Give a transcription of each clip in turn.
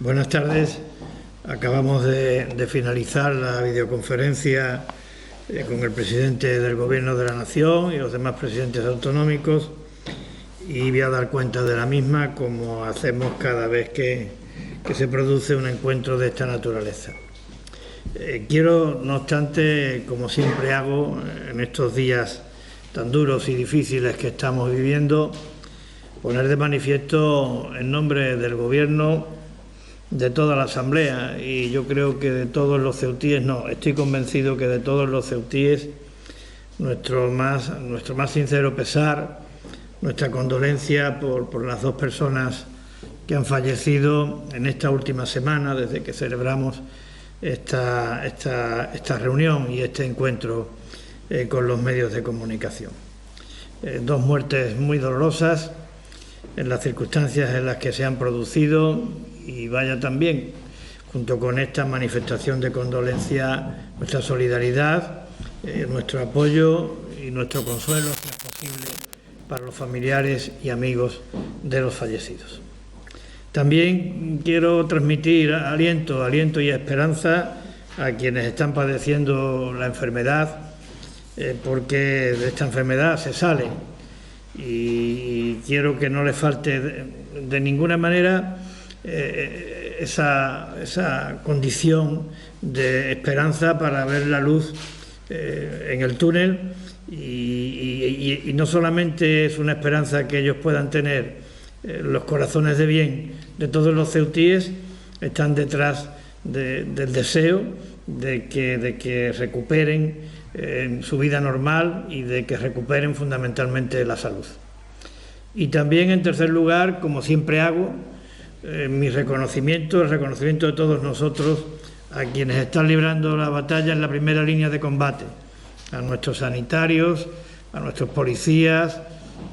Buenas tardes. Acabamos de finalizar la videoconferencia con el presidente del Gobierno de la Nación y los demás presidentes autonómicos, y voy a dar cuenta de la misma, como hacemos cada vez que se produce un encuentro de esta naturaleza. Quiero, no obstante, como siempre hago en estos días tan duros y difíciles que estamos viviendo, poner de manifiesto en nombre del Gobierno, de toda la Asamblea, y yo creo que de todos los ceutíes, estoy convencido que de todos los ceutíes, nuestro más sincero pesar, nuestra condolencia por las dos personas que han fallecido en esta última semana, desde que celebramos esta reunión y este encuentro con los medios de comunicación. Dos muertes muy dolorosas en las circunstancias en las que se han producido, y vaya también, junto con esta manifestación de condolencia, nuestra solidaridad, nuestro apoyo y nuestro consuelo, si es posible, para los familiares y amigos de los fallecidos. También quiero transmitir aliento y esperanza a quienes están padeciendo la enfermedad, porque de esta enfermedad se sale, y quiero que no les falte de ninguna manera esa condición de esperanza para ver la luz en el túnel, y no solamente es una esperanza que ellos puedan tener, los corazones de bien de todos los ceutíes están detrás del deseo de que recuperen su vida normal y de que recuperen fundamentalmente la salud. Y también, en tercer lugar, como siempre hago, el reconocimiento de todos nosotros a quienes están librando la batalla en la primera línea de combate, a nuestros sanitarios, a nuestros policías,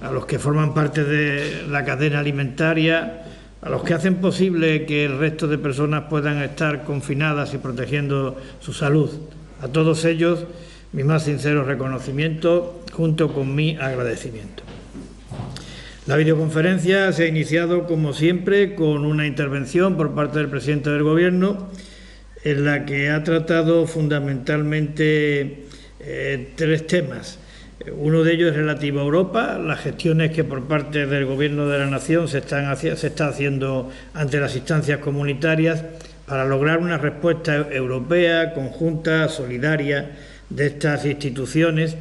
a los que forman parte de la cadena alimentaria, a los que hacen posible que el resto de personas puedan estar confinadas y protegiendo su salud. A todos ellos, mi más sincero reconocimiento, junto con mi agradecimiento. La videoconferencia se ha iniciado, como siempre, con una intervención por parte del presidente del Gobierno, en la que ha tratado fundamentalmente tres temas. Uno de ellos es relativo a Europa, las gestiones que por parte del Gobierno de la Nación se está haciendo ante las instancias comunitarias para lograr una respuesta europea, conjunta, solidaria de estas instituciones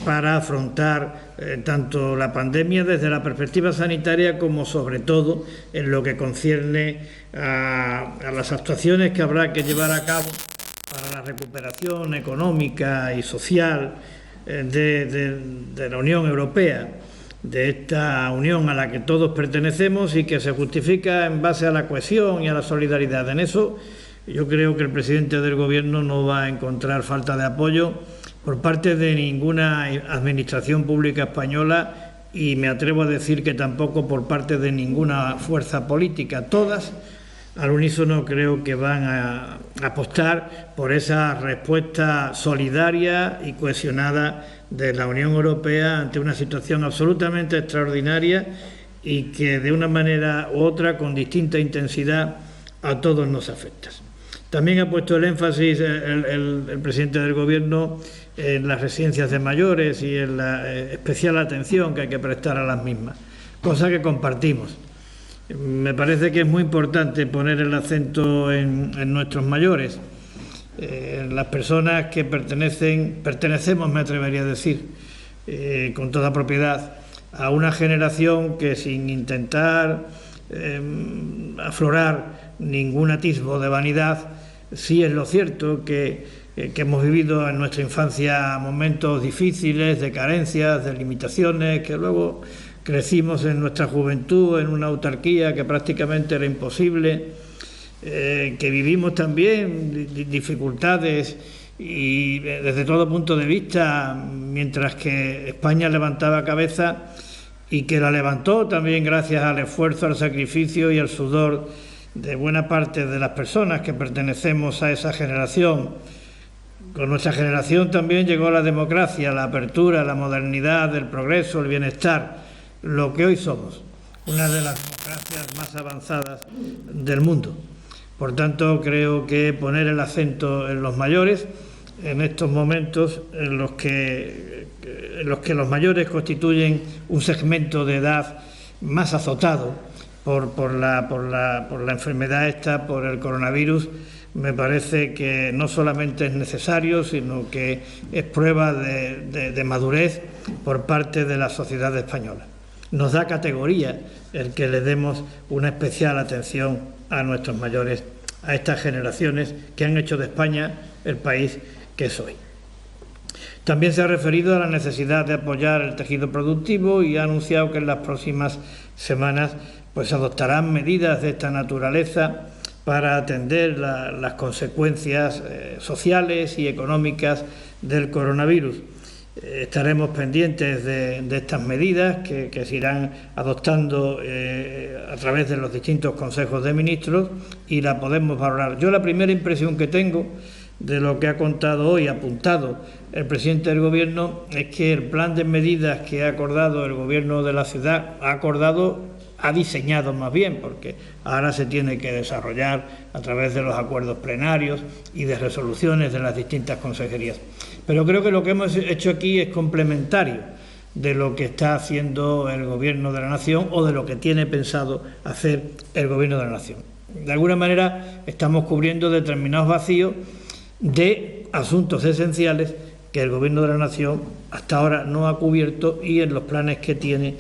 para afrontar tanto la pandemia desde la perspectiva sanitaria como, sobre todo, en lo que concierne a las actuaciones que habrá que llevar a cabo para la recuperación económica y social de la Unión Europea, de esta Unión a la que todos pertenecemos y que se justifica en base a la cohesión y a la solidaridad. En eso yo creo que el presidente del Gobierno no va a encontrar falta de apoyo por parte de ninguna administración pública española, y me atrevo a decir que tampoco por parte de ninguna fuerza política. Todas, al unísono, creo que van a apostar por esa respuesta solidaria y cohesionada de la Unión Europea ante una situación absolutamente extraordinaria y que de una manera u otra, con distinta intensidad, a todos nos afecta. También ha puesto el énfasis el presidente del Gobierno en las residencias de mayores y en la especial atención que hay que prestar a las mismas, cosa que compartimos. Me parece que es muy importante poner el acento en nuestros mayores, en las personas que pertenecemos, me atrevería a decir, con toda propiedad, a una generación que, sin intentar aflorar ningún atisbo de vanidad, sí es lo cierto que hemos vivido en nuestra infancia momentos difíciles, de carencias, de limitaciones, que luego crecimos en nuestra juventud en una autarquía que prácticamente era imposible, que vivimos también dificultades y desde todo punto de vista, mientras que España levantaba cabeza, y que la levantó también gracias al esfuerzo, al sacrificio y al sudor de buena parte de las personas que pertenecemos a esa generación. Con nuestra generación también llegó la democracia, la apertura, la modernidad, el progreso, el bienestar, lo que hoy somos, una de las democracias más avanzadas del mundo. Por tanto, creo que poner el acento en los mayores, en estos momentos en los que los mayores constituyen un segmento de edad más azotado por la enfermedad esta, por el coronavirus, me parece que no solamente es necesario, sino que es prueba de madurez por parte de la sociedad española. Nos da categoría el que le demos una especial atención a nuestros mayores, a estas generaciones que han hecho de España el país que es hoy. También se ha referido a la necesidad de apoyar el tejido productivo y ha anunciado que en las próximas semanas pues adoptarán medidas de esta naturaleza para atender las consecuencias sociales y económicas del coronavirus. Estaremos pendientes de estas medidas que se irán adoptando a través de los distintos consejos de ministros y la podemos valorar. Yo la primera impresión que tengo de lo que ha contado hoy, apuntado el presidente del Gobierno, es que el plan de medidas que ha acordado el Gobierno de la ciudad, ha diseñado más bien, porque ahora se tiene que desarrollar a través de los acuerdos plenarios y de resoluciones de las distintas consejerías. Pero creo que lo que hemos hecho aquí es complementario de lo que está haciendo el Gobierno de la Nación o de lo que tiene pensado hacer el Gobierno de la Nación. De alguna manera estamos cubriendo determinados vacíos de asuntos esenciales que el Gobierno de la Nación hasta ahora no ha cubierto y en los planes que tiene,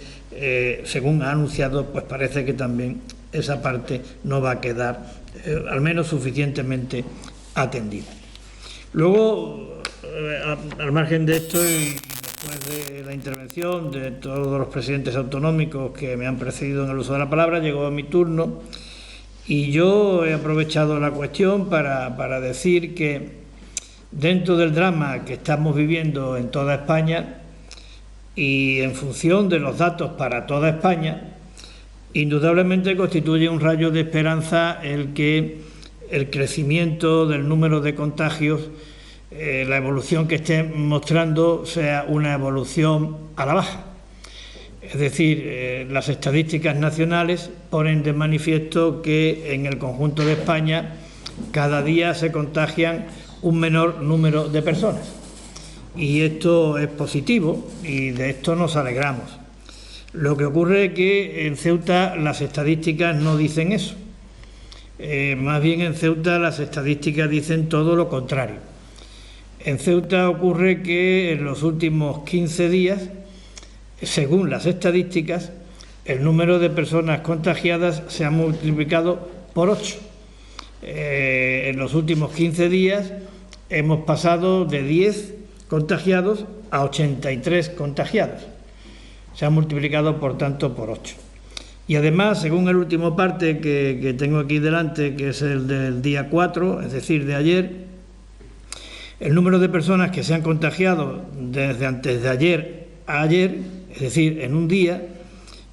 según ha anunciado, pues parece que también esa parte no va a quedar al menos suficientemente atendida. Luego, al margen de esto y después de la intervención de todos los presidentes autonómicos que me han precedido en el uso de la palabra, llegó mi turno y yo he aprovechado la cuestión para decir que dentro del drama que estamos viviendo en toda España y en función de los datos para toda España, indudablemente constituye un rayo de esperanza el que el crecimiento del número de contagios, la evolución que esté mostrando sea una evolución a la baja. Es decir, las estadísticas nacionales ponen de manifiesto que en el conjunto de España cada día se contagian un menor número de personas. Y esto es positivo y de esto nos alegramos. Lo que ocurre es que en Ceuta las estadísticas no dicen eso. Más bien en Ceuta las estadísticas dicen todo lo contrario. En Ceuta ocurre que en los últimos 15 días, según las estadísticas, el número de personas contagiadas se ha multiplicado por 8. En los últimos 15 días hemos pasado de 10 contagiados a 83 contagiados. Se ha multiplicado, por tanto, por 8. Y además, según el último parte que tengo aquí delante, que es el del día 4, es decir, de ayer, el número de personas que se han contagiado desde antes de ayer a ayer, es decir, en un día,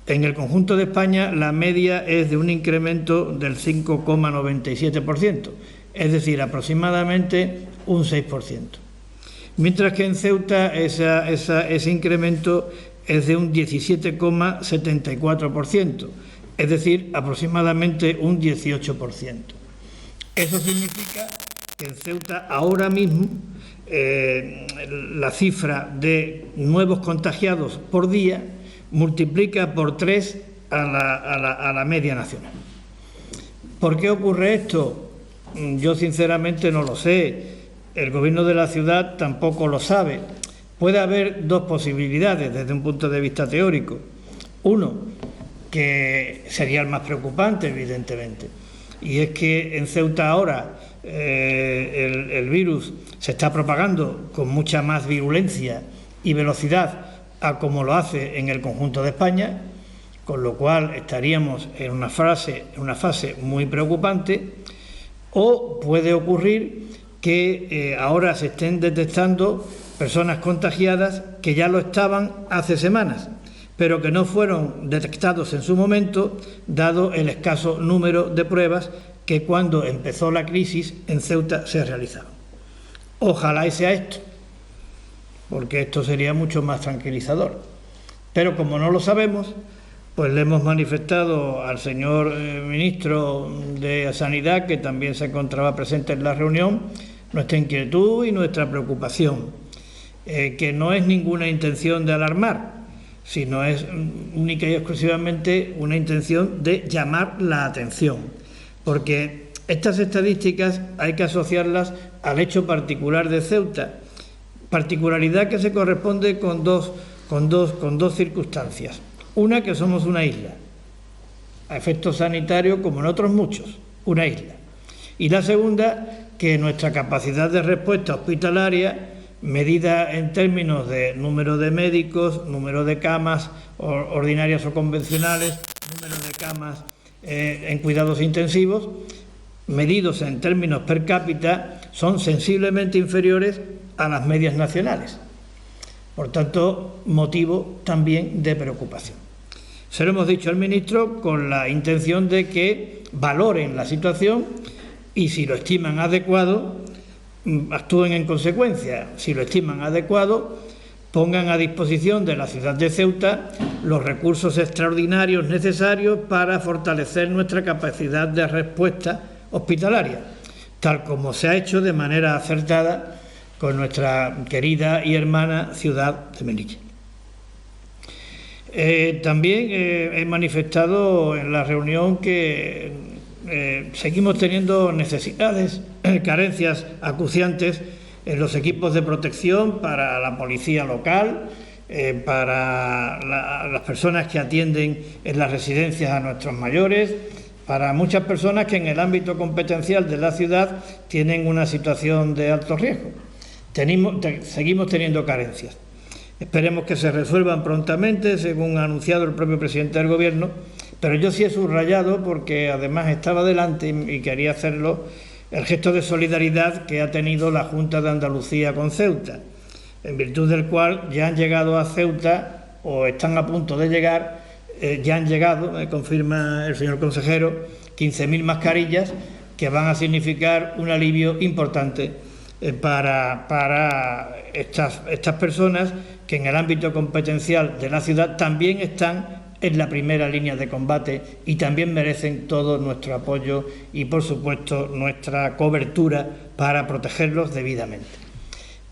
en el conjunto de España la media es de un incremento del 5,97%, es decir, aproximadamente un 6%. Mientras que en Ceuta ese incremento es de un 17,74%, es decir, aproximadamente un 18%. Eso significa que en Ceuta ahora mismo la cifra de nuevos contagiados por día multiplica por 3 a la media nacional. ¿Por qué ocurre esto? Yo sinceramente no lo sé. El Gobierno de la ciudad tampoco lo sabe. Puede haber dos posibilidades desde un punto de vista teórico. Uno, que sería el más preocupante, evidentemente, y es que en Ceuta ahora el virus se está propagando con mucha más virulencia y velocidad a como lo hace en el conjunto de España, con lo cual estaríamos en una fase muy preocupante. O puede ocurrir que ahora se estén detectando personas contagiadas que ya lo estaban hace semanas, pero que no fueron detectados en su momento, dado el escaso número de pruebas que cuando empezó la crisis en Ceuta se realizaron. Ojalá y sea esto, porque esto sería mucho más tranquilizador. Pero como no lo sabemos, pues le hemos manifestado al señor ministro de Sanidad, que también se encontraba presente en la reunión, nuestra inquietud y nuestra preocupación, que no es ninguna intención de alarmar, sino es única y exclusivamente una intención de llamar la atención, porque estas estadísticas hay que asociarlas al hecho particular de Ceuta, particularidad que se corresponde con dos circunstancias. Una, que somos una isla, a efectos sanitarios como en otros muchos, una isla. Y la segunda, que nuestra capacidad de respuesta hospitalaria, medida en términos de número de médicos, número de camas ordinarias o convencionales, número de camas en cuidados intensivos, medidos en términos per cápita, son sensiblemente inferiores a las medias nacionales. Por tanto, motivo también de preocupación. Se lo hemos dicho al ministro con la intención de que valoren la situación y, si lo estiman adecuado, actúen en consecuencia. Si lo estiman adecuado, pongan a disposición de la ciudad de Ceuta los recursos extraordinarios necesarios para fortalecer nuestra capacidad de respuesta hospitalaria, tal como se ha hecho de manera acertada con nuestra querida y hermana ciudad de Melilla. También he manifestado en la reunión que seguimos teniendo necesidades, carencias acuciantes en los equipos de protección para la policía local, para las personas que atienden en las residencias a nuestros mayores, para muchas personas que en el ámbito competencial de la ciudad tienen una situación de alto riesgo. Seguimos teniendo carencias. Esperemos que se resuelvan prontamente, según ha anunciado el propio presidente del Gobierno, pero yo sí he subrayado, porque además estaba delante y quería hacerlo, el gesto de solidaridad que ha tenido la Junta de Andalucía con Ceuta, en virtud del cual ya han llegado a Ceuta, o están a punto de llegar, ya han llegado, me confirma el señor consejero, 15.000 mascarillas que van a significar un alivio importante para estas personas que en el ámbito competencial de la ciudad también están en la primera línea de combate y también merecen todo nuestro apoyo y, por supuesto, nuestra cobertura para protegerlos debidamente.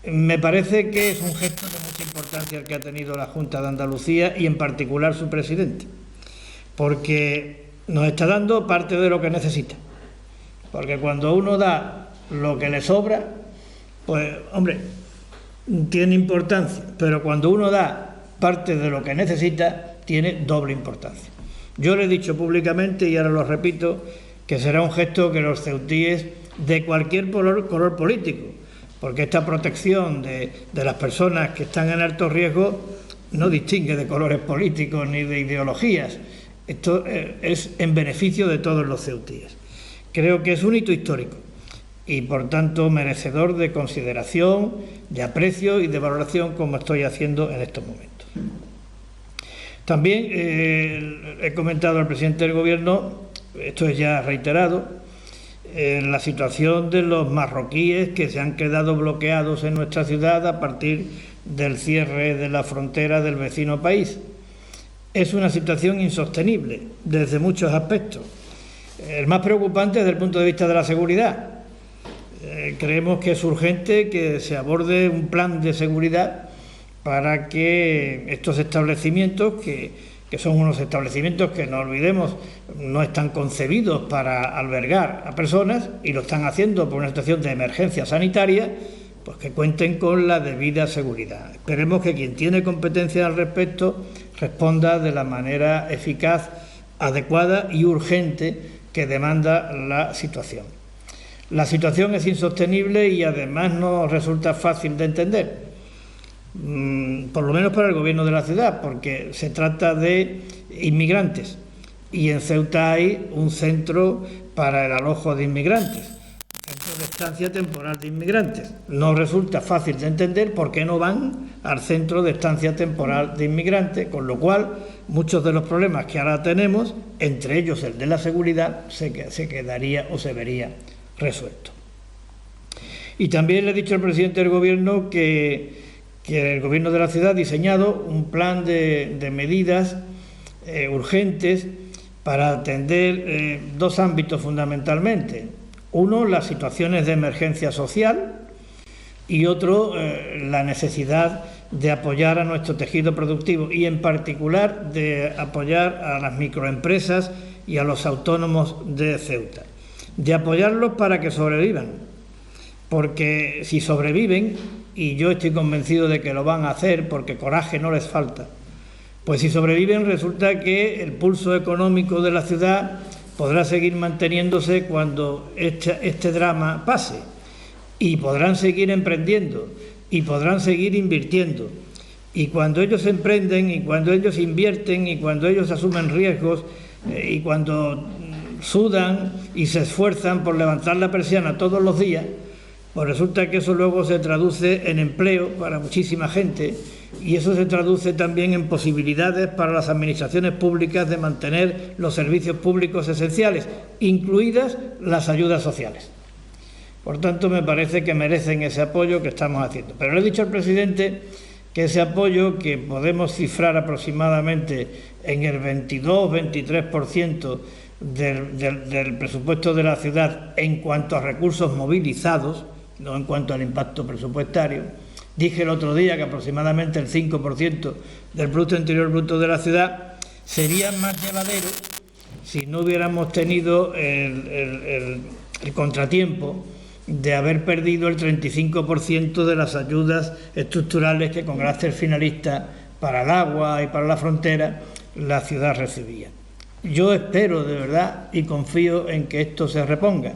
Me parece que es un gesto de mucha importancia el que ha tenido la Junta de Andalucía y en particular su presidente, porque nos está dando parte de lo que necesita. Porque cuando uno da lo que le sobra, pues, hombre, tiene importancia, pero cuando uno da parte de lo que necesita, tiene doble importancia. Yo le he dicho públicamente, y ahora lo repito, que será un gesto que los ceutíes de cualquier color político, porque esta protección de las personas que están en alto riesgo no distingue de colores políticos ni de ideologías. Esto es en beneficio de todos los ceutíes. Creo que es un hito histórico y, por tanto, merecedor de consideración, de aprecio y de valoración, como estoy haciendo en estos momentos. También he comentado al presidente del Gobierno, esto es ya reiterado, la situación de los marroquíes que se han quedado bloqueados en nuestra ciudad a partir del cierre de la frontera del vecino país. Es una situación insostenible desde muchos aspectos. El más preocupante desde el punto de vista de la seguridad. Creemos que es urgente que se aborde un plan de seguridad para que estos establecimientos, que son unos establecimientos que, no olvidemos, no están concebidos para albergar a personas y lo están haciendo por una situación de emergencia sanitaria, pues que cuenten con la debida seguridad. Esperemos que quien tiene competencia al respecto responda de la manera eficaz, adecuada y urgente que demanda la situación. La situación es insostenible y además no resulta fácil de entender, por lo menos para el Gobierno de la ciudad, porque se trata de inmigrantes y en Ceuta hay un centro para el alojo de inmigrantes, centro de estancia temporal de inmigrantes. No resulta fácil de entender por qué no van al centro de estancia temporal de inmigrantes, con lo cual muchos de los problemas que ahora tenemos, entre ellos el de la seguridad, se quedaría o se vería resuelto. Y también le he dicho al presidente del Gobierno que el Gobierno de la ciudad ha diseñado un plan de medidas urgentes para atender dos ámbitos fundamentalmente. Uno, las situaciones de emergencia social, y otro, la necesidad de apoyar a nuestro tejido productivo y en particular de apoyar a las microempresas y a los autónomos de Ceuta. De apoyarlos para que sobrevivan, porque si sobreviven, y yo estoy convencido de que lo van a hacer porque coraje no les falta, pues si sobreviven resulta que el pulso económico de la ciudad podrá seguir manteniéndose cuando este drama pase, y podrán seguir emprendiendo y podrán seguir invirtiendo, y cuando ellos emprenden y cuando ellos invierten y cuando ellos asumen riesgos y cuando sudan y se esfuerzan por levantar la persiana todos los días, pues resulta que eso luego se traduce en empleo para muchísima gente, y eso se traduce también en posibilidades para las administraciones públicas de mantener los servicios públicos esenciales, incluidas las ayudas sociales. Por tanto, me parece que merecen ese apoyo que estamos haciendo. Pero le he dicho al presidente que ese apoyo, que podemos cifrar aproximadamente en el 22-23% del presupuesto de la ciudad en cuanto a recursos movilizados, no en cuanto al impacto presupuestario. Dije el otro día que aproximadamente el 5% del Producto Interior Bruto de la ciudad sería más llevadero si no hubiéramos tenido el contratiempo de haber perdido el 35% de las ayudas estructurales que con carácter finalista para el agua y para la frontera la ciudad recibía. Yo espero de verdad y confío en que esto se reponga,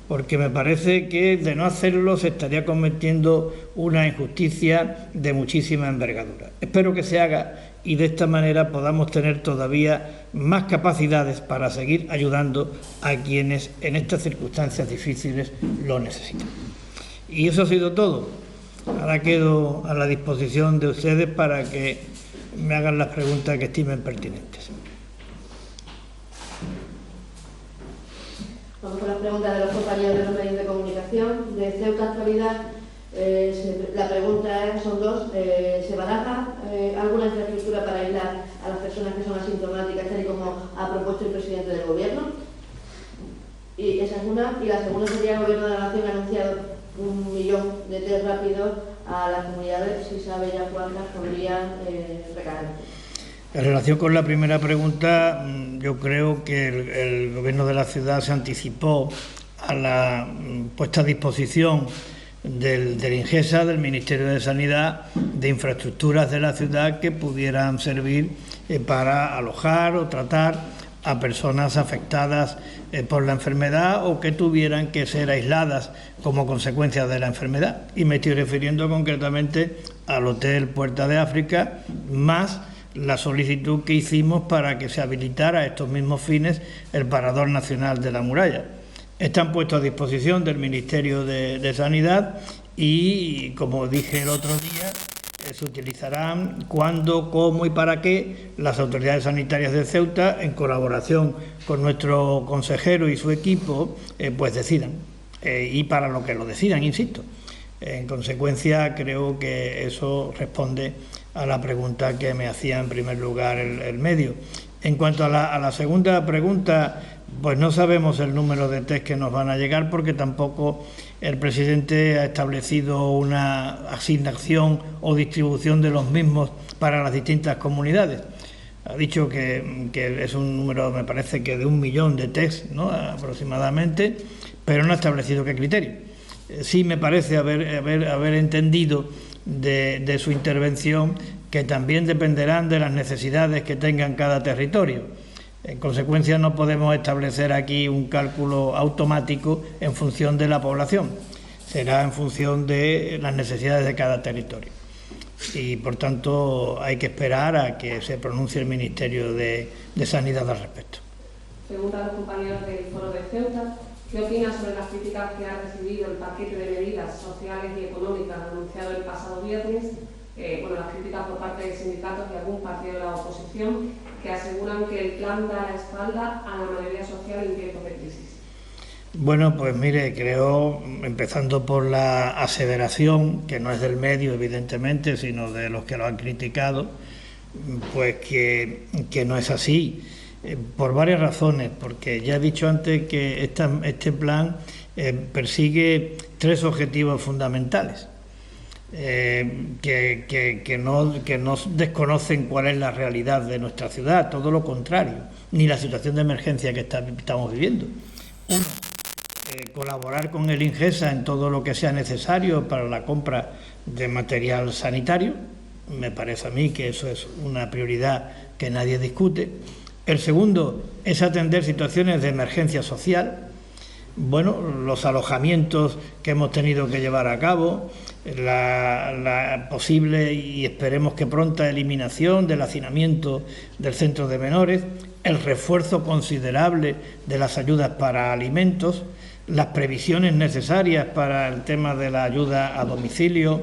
porque me parece que de no hacerlo se estaría cometiendo una injusticia de muchísima envergadura. Espero que se haga y de esta manera podamos tener todavía más capacidades para seguir ayudando a quienes en estas circunstancias difíciles lo necesitan. Y eso ha sido todo. Ahora quedo a la disposición de ustedes para que me hagan las preguntas que estimen pertinentes. Vamos con las preguntas de los compañeros de los medios de comunicación. De Ceuta Actualidad, la pregunta son dos. ¿Se baraja alguna infraestructura para aislar a las personas que son asintomáticas, tal y como ha propuesto el presidente del Gobierno? Y esa es una. Y la segunda sería: el Gobierno de la Nación ha anunciado 1 millón de test rápidos a las comunidades. Si sabe ya cuántas podrían recaer. En relación con la primera pregunta, yo creo que el Gobierno de la ciudad se anticipó a la puesta a disposición del INGESA, del Ministerio de Sanidad, de infraestructuras de la ciudad que pudieran servir para alojar o tratar a personas afectadas por la enfermedad o que tuvieran que ser aisladas como consecuencia de la enfermedad. Y me estoy refiriendo concretamente al Hotel Puerta de África, más la solicitud que hicimos para que se habilitara a estos mismos fines el Parador Nacional de la Muralla. Están puestos a disposición del Ministerio de Sanidad y, como dije el otro día, se utilizarán cuando, cómo y para qué las autoridades sanitarias de Ceuta, en colaboración con nuestro consejero y su equipo, pues decidan. Y para lo que lo decidan, insisto. En consecuencia, creo que eso responde a la pregunta que me hacía en primer lugar el medio. En cuanto a la segunda pregunta, pues no sabemos el número de test que nos van a llegar, porque tampoco el presidente ha establecido una asignación o distribución de los mismos para las distintas comunidades. Ha dicho que es un número, me parece que de 1 millón de test, ¿no?, aproximadamente, pero no ha establecido qué criterio. Sí me parece haber entendido de su intervención que también dependerán de las necesidades que tengan cada territorio. En consecuencia, no podemos establecer aquí un cálculo automático en función de la población. Será en función de las necesidades de cada territorio. Y, por tanto, hay que esperar a que se pronuncie el Ministerio de Sanidad al respecto. Pregunta a los compañeros del Foro de Ceuta: ¿qué opinan sobre las críticas que ha recibido el paquete de medidas sociales y económicas anunciado el pasado viernes? Las críticas por parte de sindicatos y algún partido de la oposición, que aseguran que el plan da la espalda a la mayoría social en tiempos de crisis. Bueno, pues mire, creo, empezando por la aseveración, que no es del medio evidentemente, sino de los que lo han criticado, pues que no es así, por varias razones, porque ya he dicho antes que este plan persigue 3 objetivos fundamentales. Que no desconocen cuál es la realidad de nuestra ciudad, todo lo contrario, ni la situación de emergencia que estamos viviendo. Uno, colaborar con el Ingesa en todo lo que sea necesario para la compra de material sanitario. Me parece a mí que eso es una prioridad que nadie discute. El segundo es atender situaciones de emergencia social. Bueno, los alojamientos que hemos tenido que llevar a cabo, la posible y esperemos que pronta eliminación del hacinamiento del centro de menores, el refuerzo considerable de las ayudas para alimentos, las previsiones necesarias para el tema de la ayuda a domicilio,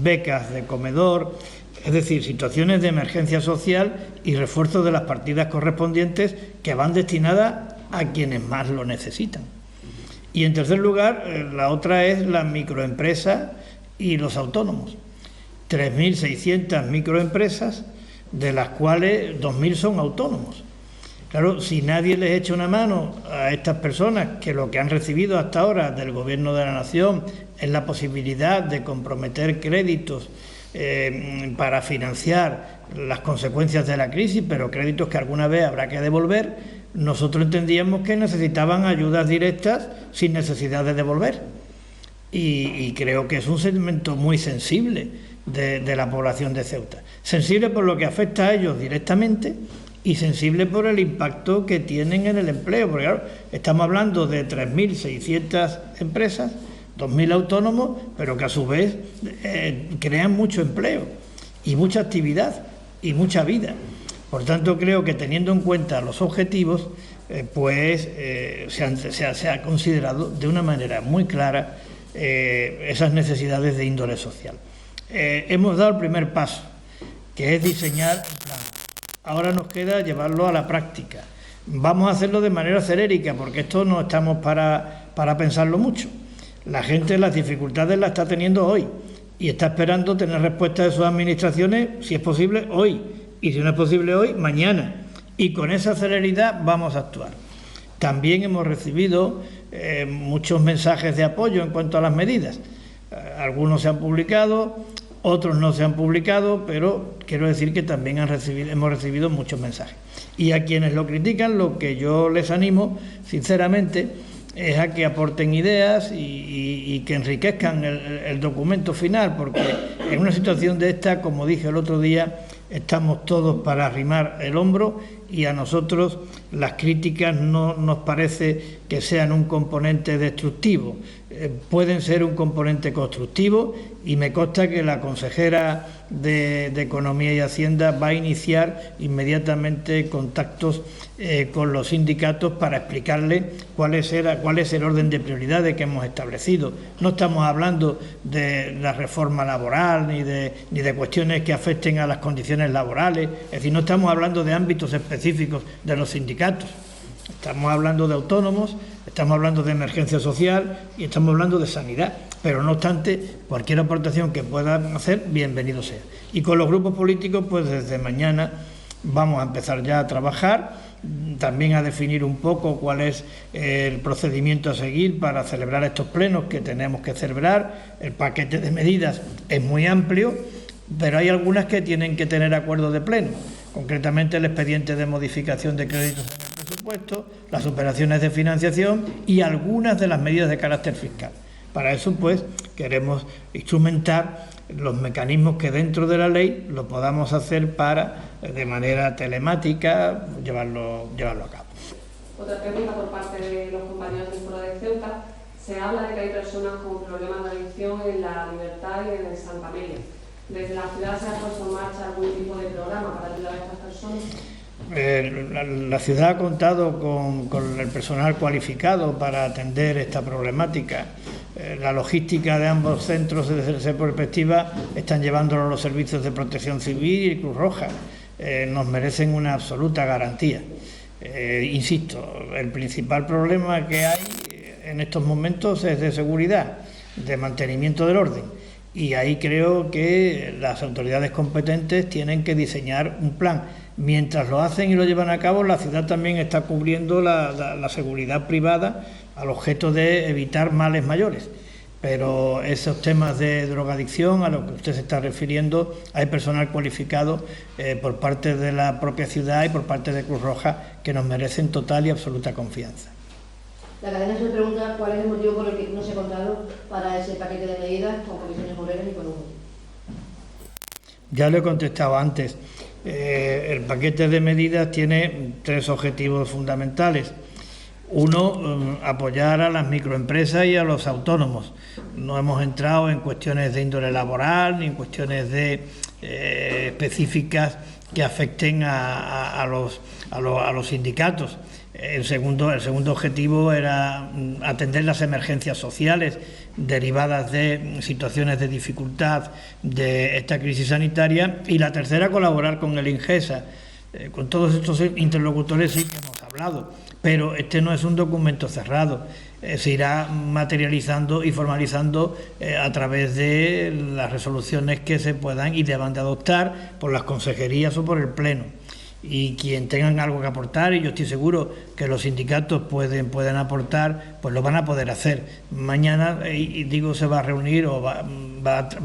becas de comedor, es decir, situaciones de emergencia social y refuerzo de las partidas correspondientes que van destinadas a quienes más lo necesitan. Y en tercer lugar, la otra es las microempresas y los autónomos. 3.600 microempresas, de las cuales 2.000 son autónomos. Claro, si nadie les echa una mano a estas personas, que lo que han recibido hasta ahora del Gobierno de la Nación es la posibilidad de comprometer créditos para financiar las consecuencias de la crisis, pero créditos que alguna vez habrá que devolver, nosotros entendíamos que necesitaban ayudas directas sin necesidad de devolver. Y creo que es un segmento muy sensible de la población de Ceuta. Sensible por lo que afecta a ellos directamente y sensible por el impacto que tienen en el empleo. Porque claro, estamos hablando de 3.600 empresas, 2.000 autónomos, pero que a su vez crean mucho empleo y mucha actividad y mucha vida. Por tanto, creo que teniendo en cuenta los objetivos, se ha considerado de una manera muy clara esas necesidades de índole social. Hemos dado el primer paso, que es diseñar el plan. Ahora nos queda llevarlo a la práctica. Vamos a hacerlo de manera celérica, porque esto no estamos para pensarlo mucho. La gente las dificultades las está teniendo hoy y está esperando tener respuesta de sus administraciones, si es posible, hoy. Y si no es posible hoy, mañana. Y con esa celeridad vamos a actuar. También hemos recibido muchos mensajes de apoyo en cuanto a las medidas. Algunos se han publicado, otros no se han publicado, pero quiero decir que también hemos recibido muchos mensajes. Y a quienes lo critican, lo que yo les animo, sinceramente, es a que aporten ideas y que enriquezcan el documento final, porque en una situación de esta, como dije el otro día, estamos todos para arrimar el hombro y a nosotros las críticas no nos parece que sean un componente destructivo, pueden ser un componente constructivo y me consta que la consejera de Economía y Hacienda va a iniciar inmediatamente contactos con los sindicatos para explicarles cuál es el orden de prioridades que hemos establecido. No estamos hablando de la reforma laboral ni de cuestiones que afecten a las condiciones laborales, es decir, no estamos hablando de ámbitos específicos de los sindicatos. Estamos hablando de autónomos, estamos hablando de emergencia social y estamos hablando de sanidad, pero no obstante, cualquier aportación que puedan hacer, bienvenido sea. Y con los grupos políticos, pues desde mañana vamos a empezar ya a trabajar, también a definir un poco cuál es el procedimiento a seguir para celebrar estos plenos que tenemos que celebrar. El paquete de medidas es muy amplio, pero hay algunas que tienen que tener acuerdo de pleno, concretamente el expediente de modificación de créditos en el presupuesto, las operaciones de financiación y algunas de las medidas de carácter fiscal. Para eso, pues, queremos instrumentar los mecanismos que dentro de la ley lo podamos hacer para, de manera telemática, llevarlo a cabo. Otra pregunta por parte de los compañeros del Foro de Ceuta. Se habla de que hay personas con problemas de adicción en La Libertad y en el Santa Amelia. ¿Desde la ciudad se ha puesto en marcha algún tipo de programa para ayudar a estas personas? La ciudad ha contado con el personal cualificado para atender esta problemática. La logística de ambos centros, desde esa perspectiva, están llevándolo los servicios de Protección Civil y Cruz Roja. Nos merecen una absoluta garantía. Insisto, el principal problema que hay en estos momentos es de seguridad, de mantenimiento del orden. Y ahí creo que las autoridades competentes tienen que diseñar un plan. Mientras lo hacen y lo llevan a cabo, la ciudad también está cubriendo la seguridad privada al objeto de evitar males mayores. Pero esos temas de drogadicción a los que usted se está refiriendo, hay personal cualificado por parte de la propia ciudad y por parte de Cruz Roja que nos merecen total y absoluta confianza. La cadena se pregunta cuál es el motivo por el que no se ha contado para ese paquete de medidas con comisiones obreras y con un... Ya lo he contestado antes. El paquete de medidas tiene 3 objetivos fundamentales. Uno, apoyar a las microempresas y a los autónomos. No hemos entrado en cuestiones de índole laboral ni en cuestiones específicas que afecten a los sindicatos. El segundo objetivo era atender las emergencias sociales derivadas de situaciones de dificultad de esta crisis sanitaria, y la tercera, colaborar con el Ingesa. Con todos estos interlocutores sí que hemos hablado, pero este no es un documento cerrado. Se irá materializando y formalizando a través de las resoluciones que se puedan y deban de adoptar por las consejerías o por el Pleno. Y quien tengan algo que aportar, y yo estoy seguro que los sindicatos pueden aportar, pues lo van a poder hacer. Mañana, se va a reunir o va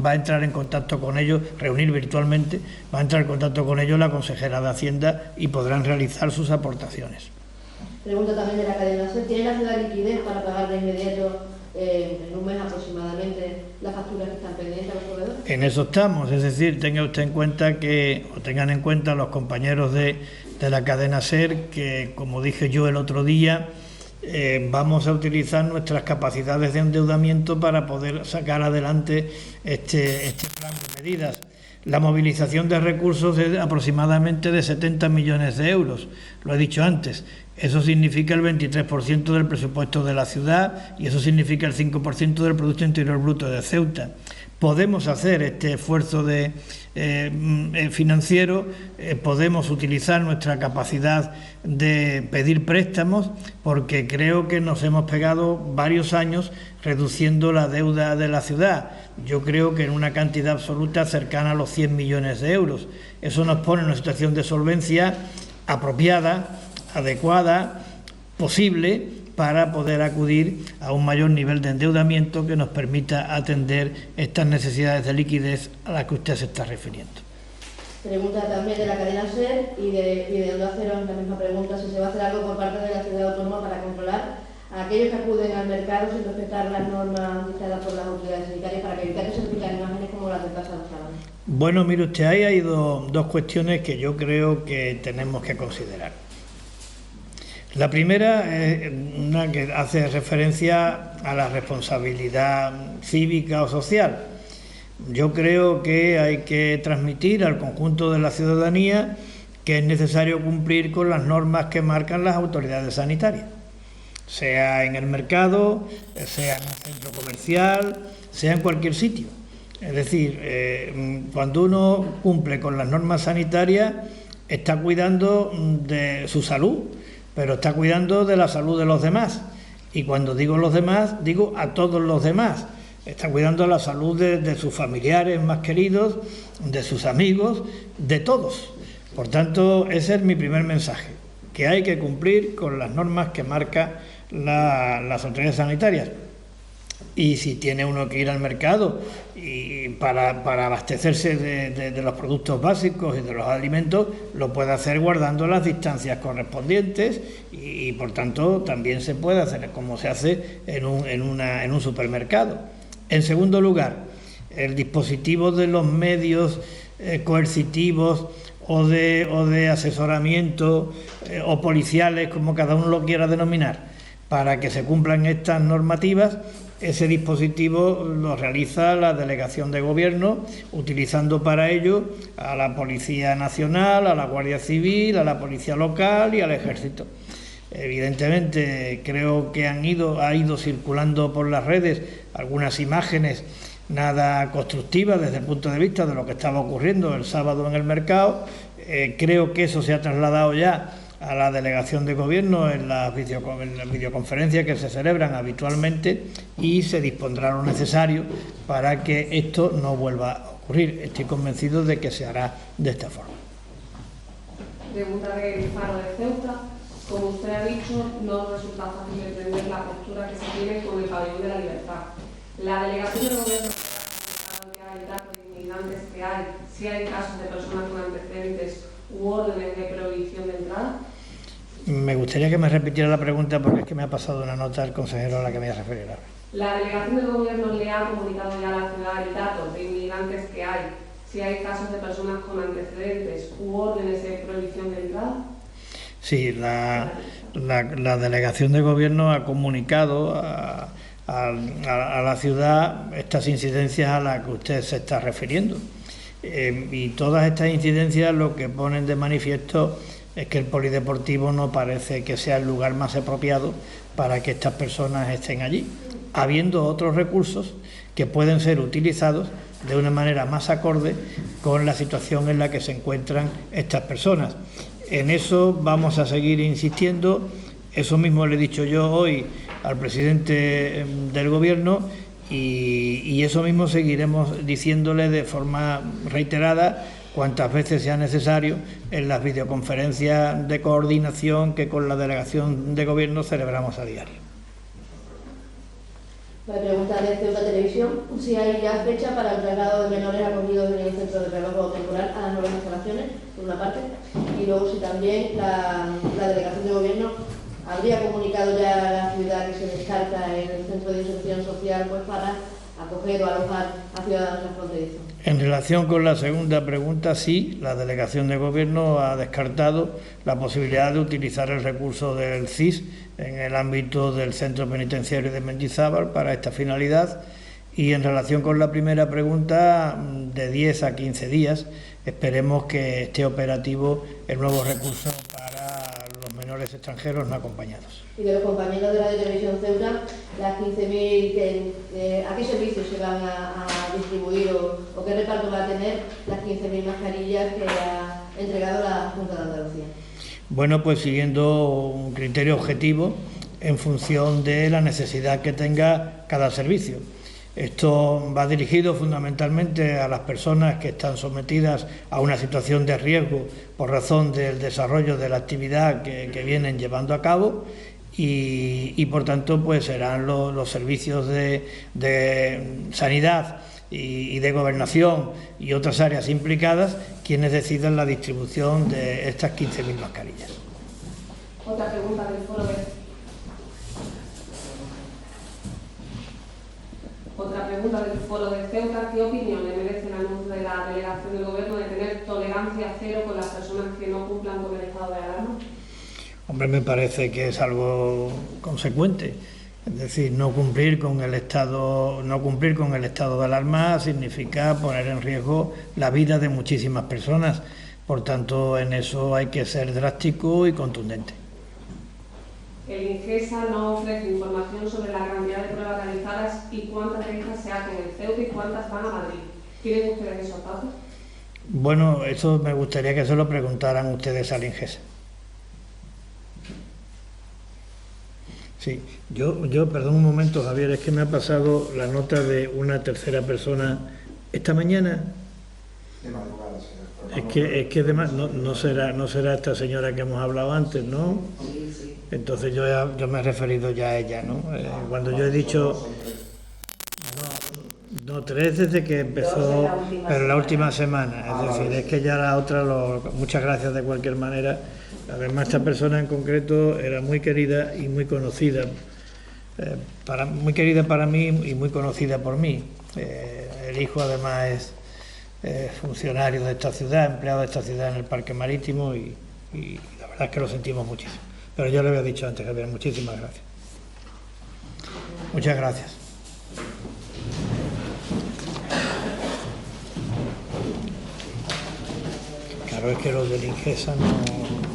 a entrar en contacto con ellos, reunir virtualmente, va a entrar en contacto con ellos la consejera de Hacienda y podrán realizar sus aportaciones. Pregunta también de la cadena SER. ¿Tiene la ciudad liquidez para pagar de inmediato, en un mes aproximadamente, las facturas que están pendientes a los proveedores? En eso estamos, es decir, tengan en cuenta los compañeros de la cadena SER que, como dije yo el otro día, vamos a utilizar nuestras capacidades de endeudamiento para poder sacar adelante este plan de medidas. La movilización de recursos es aproximadamente de 70 millones de euros, lo he dicho antes. Eso significa el 23% del presupuesto de la ciudad y eso significa el 5% del Producto Interior Bruto de Ceuta. Podemos hacer este esfuerzo financiero, podemos utilizar nuestra capacidad de pedir préstamos, porque creo que nos hemos pegado varios años reduciendo la deuda de la ciudad. Yo creo que en una cantidad absoluta cercana a los 100 millones de euros. Eso nos pone en una situación de solvencia apropiada, adecuada, posible, para poder acudir a un mayor nivel de endeudamiento que nos permita atender estas necesidades de liquidez a las que usted se está refiriendo. Pregunta también de la cadena SER y de Onda Cero, la misma pregunta, si se va a hacer algo por parte de la ciudad autónoma para controlar a aquellos que acuden al mercado sin respetar las normas dictadas por las autoridades sanitarias, para evitar que se repitan imágenes como las del pasado sábado. Bueno, mire usted, ahí hay dos cuestiones que yo creo que tenemos que considerar. La primera es una que hace referencia a la responsabilidad cívica o social. Yo creo que hay que transmitir al conjunto de la ciudadanía que es necesario cumplir con las normas que marcan las autoridades sanitarias, sea en el mercado, sea en un centro comercial, sea en cualquier sitio. Es decir, cuando uno cumple con las normas sanitarias, está cuidando de su salud, pero está cuidando de la salud de los demás. Y cuando digo los demás, digo a todos los demás. Está cuidando la salud de sus familiares más queridos, de sus amigos, de todos. Por tanto, ese es mi primer mensaje, que hay que cumplir con las normas que marcan las autoridades sanitarias. Y si tiene uno que ir al mercado y para abastecerse de los productos básicos y de los alimentos, lo puede hacer guardando las distancias correspondientes y por tanto también se puede hacer como se hace en un supermercado. En segundo lugar, el dispositivo de los medios coercitivos o de asesoramiento o policiales, como cada uno lo quiera denominar, para que se cumplan estas normativas. Ese dispositivo lo realiza la Delegación de Gobierno, utilizando para ello a la Policía Nacional, a la Guardia Civil, a la Policía Local y al Ejército. Evidentemente, creo que ha ido circulando por las redes algunas imágenes nada constructivas desde el punto de vista de lo que estaba ocurriendo el sábado en el mercado. Creo que eso se ha trasladado ya a la delegación de gobierno en las videoconferencias que se celebran habitualmente y se dispondrá lo necesario para que esto no vuelva a ocurrir. Estoy convencido de que se hará de esta forma. Pregunta del Faro de Ceuta. Como usted ha dicho, no resulta fácil entender la postura que se tiene con el pabellón de la libertad. La delegación del gobierno ha el dato de inmigrantes que hay, si hay casos de personas con antecedentes u órdenes de prohibición de entrada. Me gustaría que me repitiera la pregunta porque es que me ha pasado una nota el consejero a la que me voy a referir ahora. La delegación del gobierno le ha comunicado ya a la ciudad el dato de inmigrantes que hay, si hay casos de personas con antecedentes u órdenes de prohibición de entrada. Sí, la delegación de gobierno ha comunicado a la ciudad estas incidencias a las que usted se está refiriendo. Y todas estas incidencias lo que ponen de manifiesto es que el polideportivo no parece que sea el lugar más apropiado para que estas personas estén allí, habiendo otros recursos que pueden ser utilizados de una manera más acorde con la situación en la que se encuentran estas personas. En eso vamos a seguir insistiendo. Eso mismo le he dicho yo hoy al presidente del Gobierno y eso mismo seguiremos diciéndole de forma reiterada cuantas veces sea necesario en las videoconferencias de coordinación que con la delegación de Gobierno celebramos a diario. Me pregunta de Ceuta Televisión si hay ya fecha para el traslado de menores acogidos en el centro de trabajo temporal a las nuevas instalaciones, por una parte, y luego si también la delegación de gobierno habría comunicado ya a la ciudad que se descarta el centro de inserción social pues para acoger o alojar a ciudadanos transfronterizos. En relación con la segunda pregunta, sí, la delegación de gobierno ha descartado la posibilidad de utilizar el recurso del CIS en el ámbito del centro penitenciario de Mendizábal para esta finalidad. Y en relación con la primera pregunta, de 10 a 15 días, esperemos que esté operativo el nuevo recurso para los menores extranjeros no acompañados. Y de los compañeros de Radio Televisión Ceuta, las 15.000, ¿a qué servicios se van a distribuir o qué reparto va a tener las 15.000 mascarillas que ha entregado la Junta de Andalucía? Bueno, pues siguiendo un criterio objetivo en función de la necesidad que tenga cada servicio. Esto va dirigido fundamentalmente a las personas que están sometidas a una situación de riesgo por razón del desarrollo de la actividad que vienen llevando a cabo y por tanto pues serán los servicios de sanidad y de gobernación y otras áreas implicadas quienes decidan la distribución de estas 15.000 mascarillas. Otra pregunta del foro de... Otra pregunta del foro de Ceuta. ¿Qué opinión le merece el anuncio de la delegación del Gobierno de tener tolerancia cero con las personas que no cumplan con el estado de alarma? Hombre, me parece que es algo consecuente. Es decir, no cumplir con el estado de alarma significa poner en riesgo la vida de muchísimas personas. Por tanto, en eso hay que ser drástico y contundente. El INGESA no ofrece información sobre la cantidad de pruebas realizadas y cuántas de estas se hacen en Ceuta y cuántas van a Madrid. ¿Tienen ustedes esos datos? Bueno, eso me gustaría que se lo preguntaran ustedes al INGESA. Sí, yo, perdón un momento, Javier, es que me ha pasado la nota de una tercera persona esta mañana. De madrugada, señor. Es que además no será esta señora que hemos hablado antes, ¿no? Sí, sí. Entonces yo me he referido ya a ella, ¿no? Cuando yo he dicho... No, 3 desde que empezó, pero la última semana. Es decir, es que ya la otra, muchas gracias de cualquier manera. Además, esta persona en concreto era muy querida y muy conocida. Muy querida para mí y muy conocida por mí. El hijo además es funcionario de esta ciudad, empleado de esta ciudad en el Parque Marítimo y la verdad es que lo sentimos muchísimo. Pero yo le había dicho antes, Javier, muchísimas gracias. Muchas gracias. Claro, es que los del INGESA no...